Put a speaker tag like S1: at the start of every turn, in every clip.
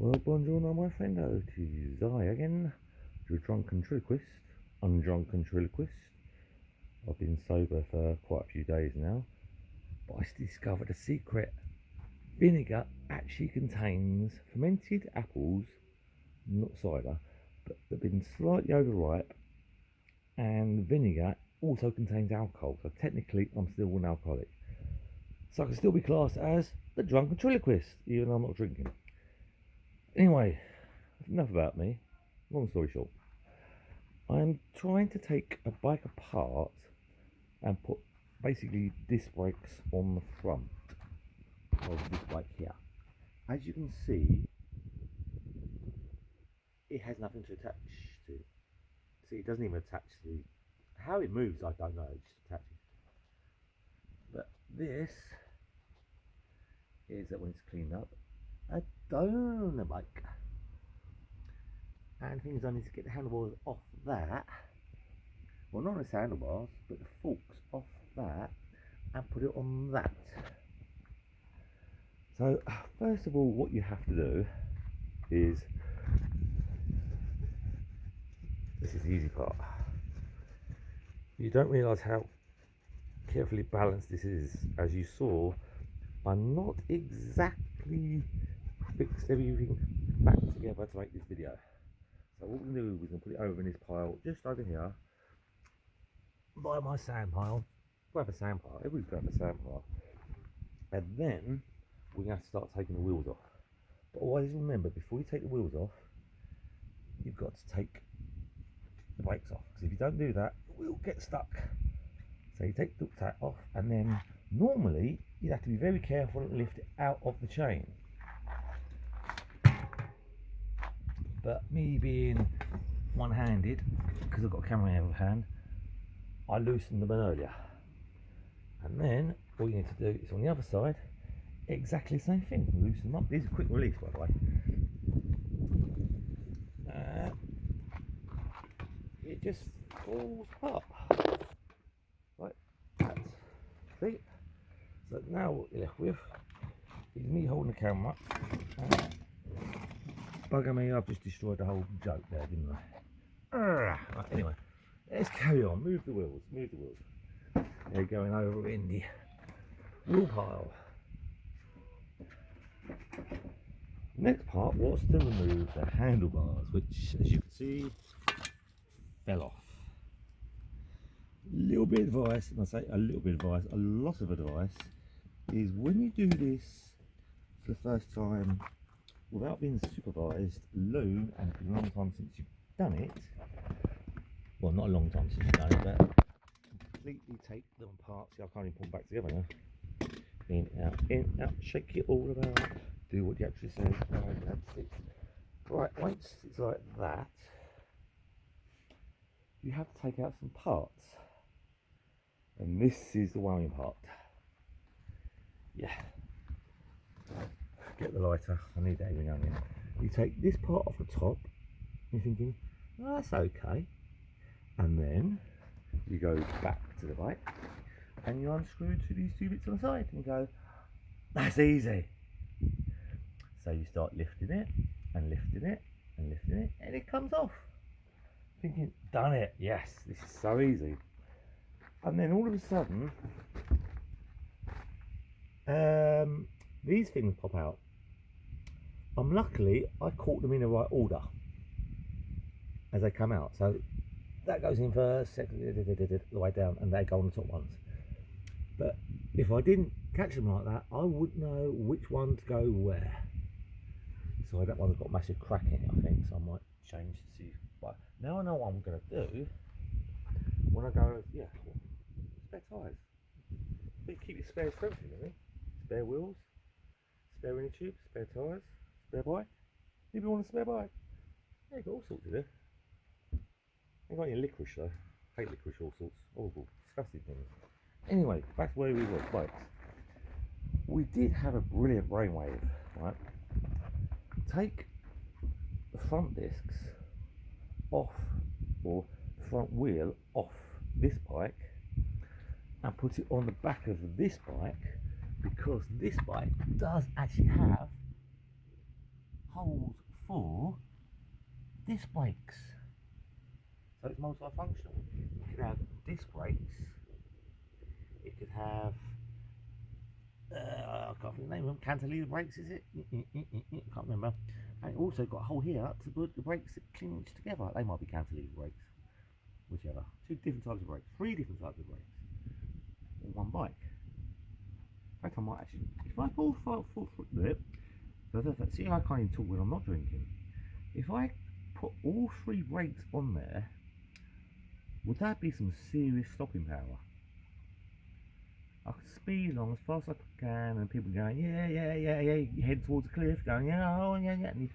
S1: Well, buongiorno, my friendo. It is I again, your drunken ventriloquist, undrunken ventriloquist. I've been sober for quite a few days now, but I discovered a secret. Vinegar actually contains fermented apples, not cider, but they've been slightly overripe, and vinegar also contains alcohol, so technically I'm still an alcoholic. So I can still be classed as the drunken ventriloquist, even though I'm not drinking. Anyway, enough about me. Long story short, I'm trying to take a bike apart and put basically disc brakes on the front of this bike here. As you can see, it has nothing to attach to. See, it doesn't even attach to the... How it moves, I don't know, it just attaches. But this is that when it's cleaned up, a donor bike. And things I need to get the handlebars off that. Well, not the handlebars, but the forks off that and put it on that. So, first of all, what you have to do is, this is the easy part. You don't realise how carefully balanced this is. As you saw, I'm not exactly fixed everything back together to make this video. So what we're going to do is we're going to put it over in this pile just over here by my sand pile. We'll have a sand pile, everybody's going to have a sand pile. And then we're going to have to start taking the wheels off. But always remember, before you take the wheels off, you've got to take the brakes off, because if you don't do that, the wheel gets stuck. So you take the that off, and then normally you'd have to be very careful and lift it out of the chain. But me being one-handed, because I've got a camera in the other hand, I loosened them earlier. And then all you need to do is on the other side, exactly the same thing. Loosen them up. These are quick release, by the way. It just falls apart. Like that. See? So now what you're left with is me holding the camera up. Bugger me, I've just destroyed the whole joke there, didn't I? Right, anyway, let's carry on. Move the wheels, move the wheels. They're going over in the wheel pile. Next part was to remove the handlebars, which, as you can see, fell off. A little bit of advice, and I say a little bit of advice, a lot of advice, is when you do this for the first time, without being supervised, learn, and it's been a long time since you've done it, well, not a long time since you've done it, but completely take them apart. See, I can't even put them back together now. In, out, shake it all about, do what the actress says. Right, that's it. Right, once it's like that, you have to take out some parts, and this is the worrying part. Yeah. Get the lighter, I need that every now and then. You take this part off the top, you're thinking, oh, that's okay. And then you go back to the bike and you unscrew to these two bits on the side and you go, that's easy. So you start lifting it and lifting it and lifting it, and it comes off. Thinking, done it, yes, this is so easy. And then all of a sudden, these things pop out. Luckily, I caught them in the right order as they come out. So that goes in first, second, the way down, and they go on the top ones. But if I didn't catch them like that, I wouldn't know which one to go where. So that one's got a massive crack in it, I think. So I might change to see. But now I know what I'm going to do. When I go, yeah, spare tyres. But keep your spares for everything, really. Spare wheels, spare inner tube, spare tyres, spare bike. If you want a spare bike, yeah, you've got all sorts to do. Ain't got any licorice though. Hate licorice, all sorts. Awful, disgusting things. Anyway, back to where we were, bikes. We did have a brilliant brainwave, right? Take the front discs off, or the front wheel off this bike, and put it on the back of this bike, because this bike does actually have holes for disc brakes. So it's multifunctional. You could have disc brakes. It could have I can't think of the name of them. Cantilever brakes, is it? Can't remember. And it also got a hole here to put the brakes that clinch together. They might be cantilever brakes, whichever. 2 different types of brakes, 3 different types of brakes on one bike. In fact, I might actually, if I pull it, see, I can't even talk when I'm not drinking. If I put all 3 brakes on there, would that be some serious stopping power? I could speed along as fast as I can, and people going, yeah, you head towards the cliff, going, yeah, oh, yeah, and you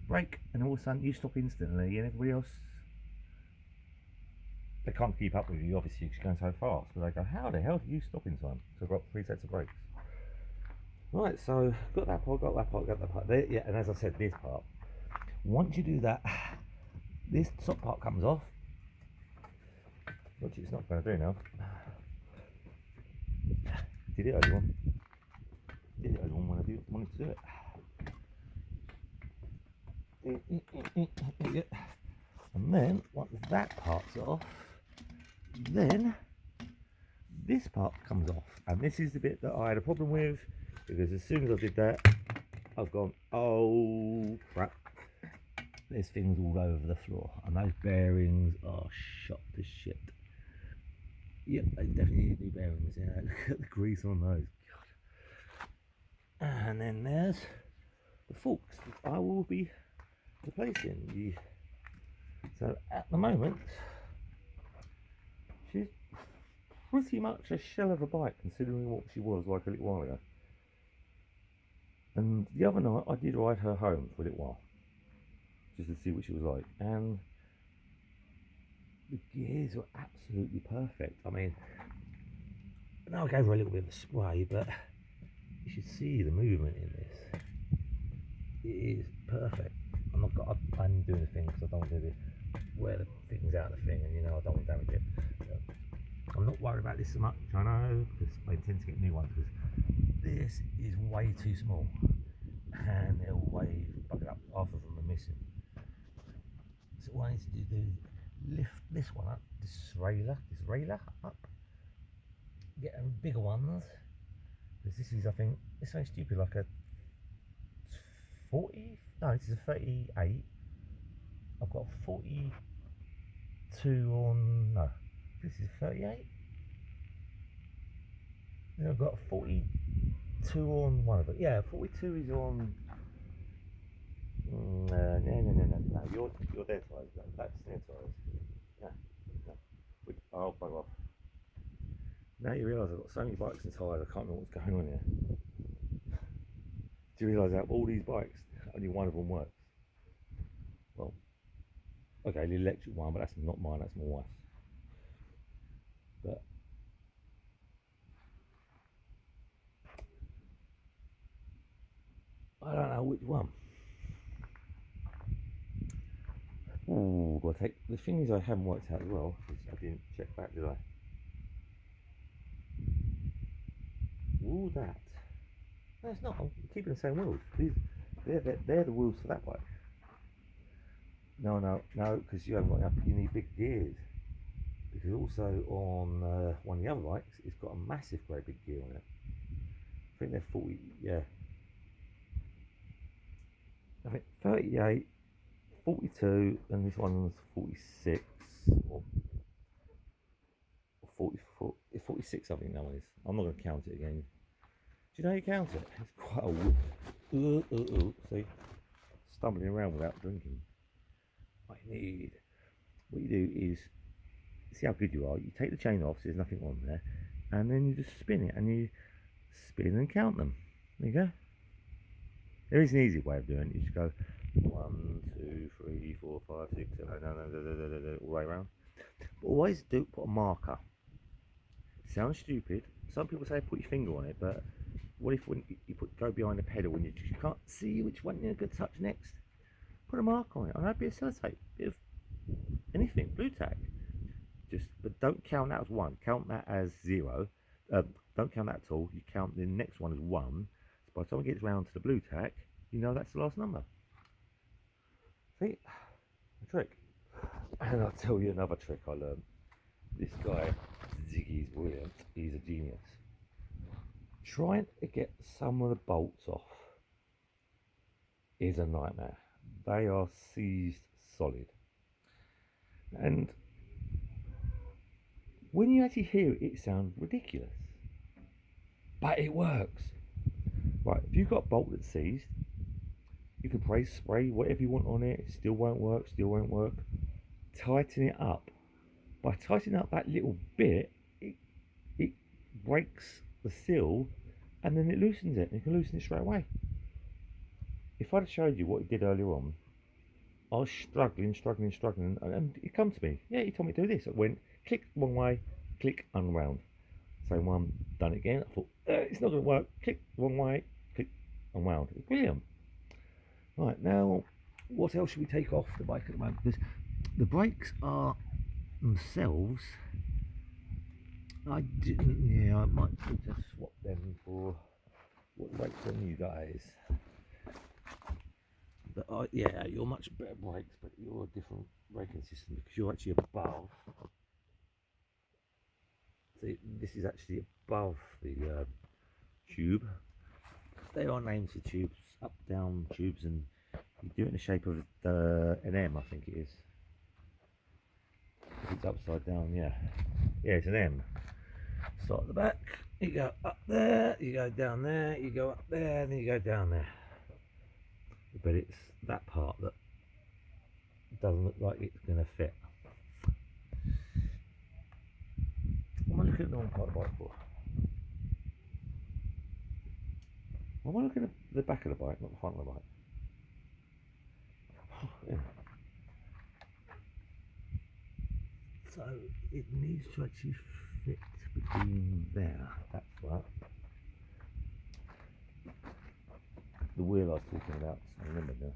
S1: brake, and all of a sudden you stop instantly, and everybody else, they can't keep up with you, obviously, because you're going so fast, but they go, how the hell do you stop in time? So I've got 3 sets of brakes. Right, so got that part, got that part, there, yeah, and as I said, this part, once you do that, this top part comes off, which it's not going to do now. Did it earlier on. Did it earlier on when I wanted to do it. And then, once that part's off, then this part comes off. And this is the bit that I had a problem with, because as soon as I did that, I've gone, oh crap. There's things all over the floor. And those bearings are shot to shit. Yep, they definitely need new bearings. Yeah, look at the grease on those. God. And then there's the forks that I will be replacing. So at the moment, she's pretty much a shell of a bike considering what she was like a little while ago. And the other night I did ride her home for a little while, just to see what she was like. And the gears were absolutely perfect. I mean, now I gave her a little bit of a spray, but you should see the movement in this. It is perfect. I'm doing the thing because I don't want to wear the things out of the thing, and you know I don't want to damage it. So I'm not worried about this so much, I know, because I intend to get new ones, because this is way too small and they're way buggered up. Half of them are missing. So what I need to do is lift this one up, this railer up, get them bigger ones, because this is, I think, it's so stupid, like a 40, no, this is a 38, I've got a 42 on, no, this is 38, then I've got a 42 on one of it, yeah, 42 is on, no, you're their size, that's their size. Oh, bugger off. Now you realise I've got so many bikes and tyres, I can't remember what's going on here. Do you realise out of all these bikes, only one of them works? Well, okay, the electric one, but that's not mine, that's my wife's. But I don't know which one. Ooh, got to take, the thing is I haven't worked out as well, because I didn't check that, did I? Ooh, that. No, it's not. I'm keeping the same wheels. They're the wheels for that bike. No, because you haven't got enough. You need big gears. Because also on one of the other bikes, it's got a massive, great big gear on it. I think they're 40. Yeah. I think 38, 42, and this one's 46 or 44. It's 46. I think that one is. I'm not going to count it again. Do you know how you count it? It's quite a see, stumbling around without drinking. What you do is, see how good you are. You take the chain off, so there's nothing on there, and then you just spin it, and you spin and count them. There you go. There is an easy way of doing it. You just go 1, 2, 3, 4, 5, 6, 7, all the way around. But always put a marker. Sounds stupid. Some people say put your finger on it, but what if when you go behind the pedal and you can't see which one you're going to touch next? Put a mark on it. I know, a bit of sellotape, bit of anything, blue tack. But don't count that as 1. Count that as 0. Don't count that at all. You count the next one as 1. So by the time it gets round to the blue tack, you know that's the last number. See, a trick. And I'll tell you another trick I learned. This guy, Ziggy's brilliant. He's a genius. Trying to get some of the bolts off is a nightmare. They are seized solid. And when you actually hear it, it sounds ridiculous. But it works. Right, if you've got a bolt that's seized, you can spray whatever you want on it. It still won't work, Tighten it up. By tightening up that little bit, it breaks the seal and then it loosens it. You can loosen it straight away. If I'd have showed you what he did earlier on, I was struggling, and he come to me. Yeah, he told me to do this. I went, click one way, click unwound. Same one, done it again. I thought, it's not going to work. Click one way, click unwound. It's brilliant. Right, now, what else should we take off the bike at the moment? Because the brakes are themselves, I might need to swap them for what brakes on you guys. But yeah, you're much better brakes, but you're a different braking system because you're actually above. See, this is actually above the tube. They are named for tubes, up, down tubes, and you do it in the shape of an M, I think it is. If it's upside down, yeah, it's an M. Start at the back, you go up there, you go down there, you go up there, and then you go down there. But it's that part that doesn't look like it's going to fit. What am I looking at the wrong part of the bike for? Why am I looking at the back of the bike, not the front of the bike? Yeah. So it needs to actually fit between there. That's right. The wheel I was talking about, I remember now.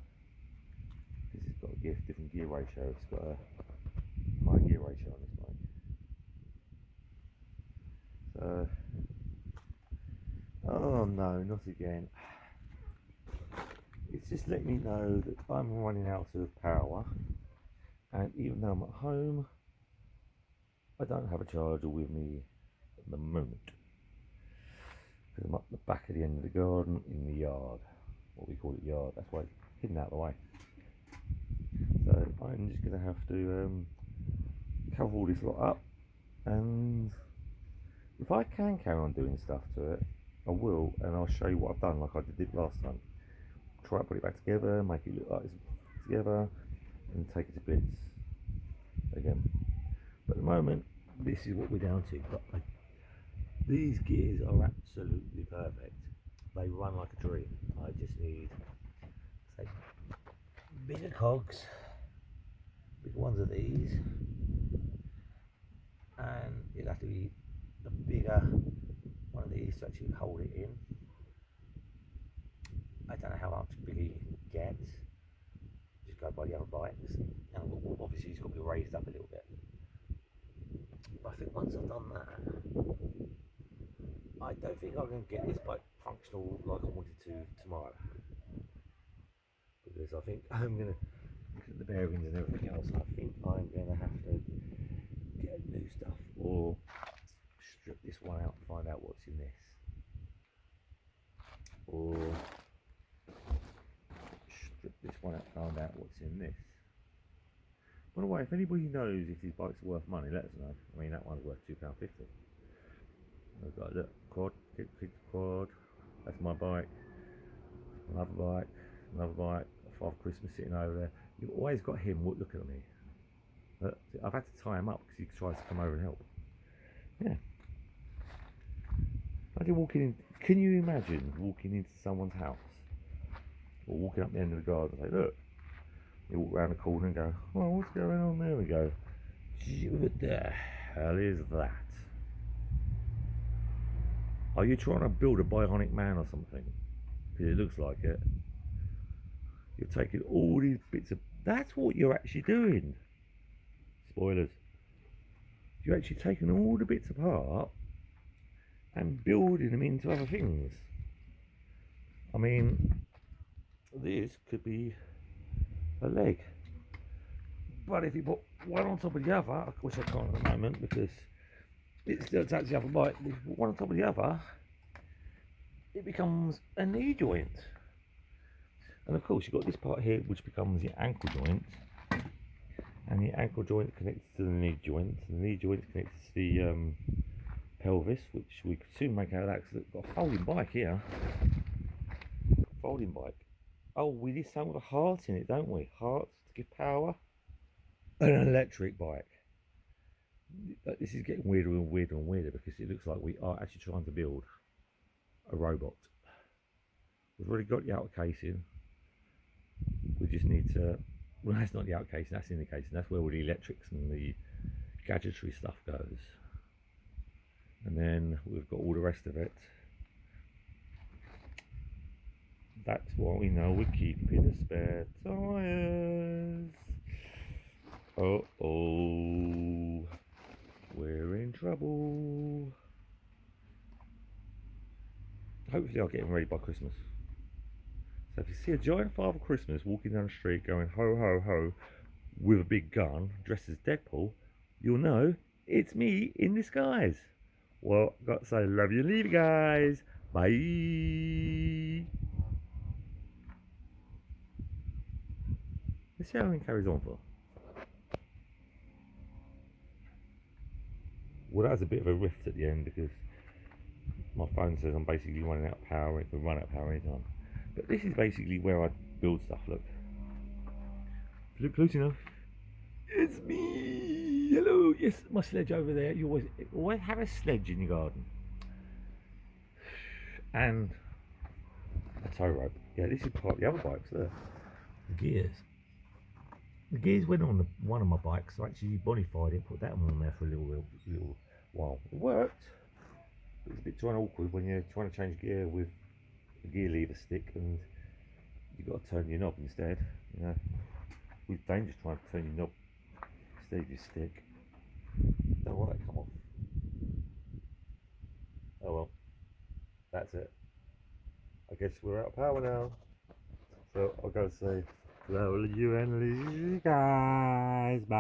S1: This has got a different gear ratio. It's got a high gear ratio on this bike. So, oh no, not again. It's just letting me know that I'm running out of power, and even though I'm at home, I don't have a charger with me at the moment. Because I'm up the back of the end of the garden in the yard. What we call it yard, that's why it's hidden out of the way. So I'm just going to have to cover all this lot up, and if I can carry on doing stuff to it, I will, and I'll show you what I've done like I did last time. Try to put it back together, make it look like it's together, and take it to bits again. But at the moment, this is what we're down to. But these gears are absolutely perfect. They run like a dream. I just need, say, bigger cogs, bigger ones of these, and it'll have to be a bigger one of these to actually hold it in. I don't know how much bigger you can get. Just go by the other bikes, and obviously it's got to be raised up a little bit. But I think once I've done that, I don't think I'm going to get this bike functional like I wanted to tomorrow, because I think I'm going to look at the bearings and everything else. I think I'm going to have to get new stuff or strip this one out and find out what's in this, or strip this one out and find out what's in this. By the way, if anybody knows if these bikes are worth money, let us know. I mean, that one's worth £2.50. I've got a look, quad, kick quad, that's my bike, another bike, Father Christmas sitting over there. You've always got him looking at me. I've had to tie him up because he tries to come over and help. Yeah. Imagine walking in, can you imagine walking into someone's house, or walking up the end of the garden and say, look, you walk around the corner and go, well, what's going on there? We go, what the hell is that? Are you trying to build a bionic man or something? Because it looks like it. You're taking all these bits of... That's what you're actually doing. Spoilers. You're actually taking all the bits apart and building them into other things. I mean, this could be a leg. But if you put one on top of the other, which I can't at the moment because it still attached the other bike, if you put one on top of the other, it becomes a knee joint. And of course, you've got this part here which becomes the ankle joint, and the ankle joint connects to the knee joint, and the knee joint connects to the pelvis, which we could soon make out of that because we've got a folding bike here. Folding bike. Oh, we did something with a heart in it, don't we? Heart to give power. An electric bike. This is getting weirder and weirder and weirder because it looks like we are actually trying to build a robot. We've already got the outer casing. We just need to, well, that's not the outer casing, that's in the casing. That's where all the electrics and the gadgetry stuff goes. And then we've got all the rest of it. That's what we know we keep in the spare tires. Uh-oh. We're in trouble. Hopefully I'll get him ready by Christmas. So if you see a giant Father Christmas walking down the street going ho ho ho with a big gun dressed as Deadpool, you'll know it's me in disguise. Well, I've got to say love you and leave you guys. Bye. Let's see how long it carries on for. Well, that was a bit of a rift at the end because my phone says I'm basically running out of power. It can run out of power anytime. But this is basically where I build stuff. Look. If you look close enough, it's me. Hello. Yes, my sledge over there. You always have a sledge in your garden. And a tow rope. Yeah, this is part of the other bikes there. The gears. The gears went on one of my bikes, so I actually bonified it, put that one on there for a little while. It worked, but it's a bit too awkward when you're trying to change gear with a gear lever stick and you've got to turn your knob instead. You know, it's dangerous trying to turn your knob instead of your stick. Don't want that to come off. Oh well, that's it. I guess we're out of power now. So I'll go say, love you and leave you guys. Bye.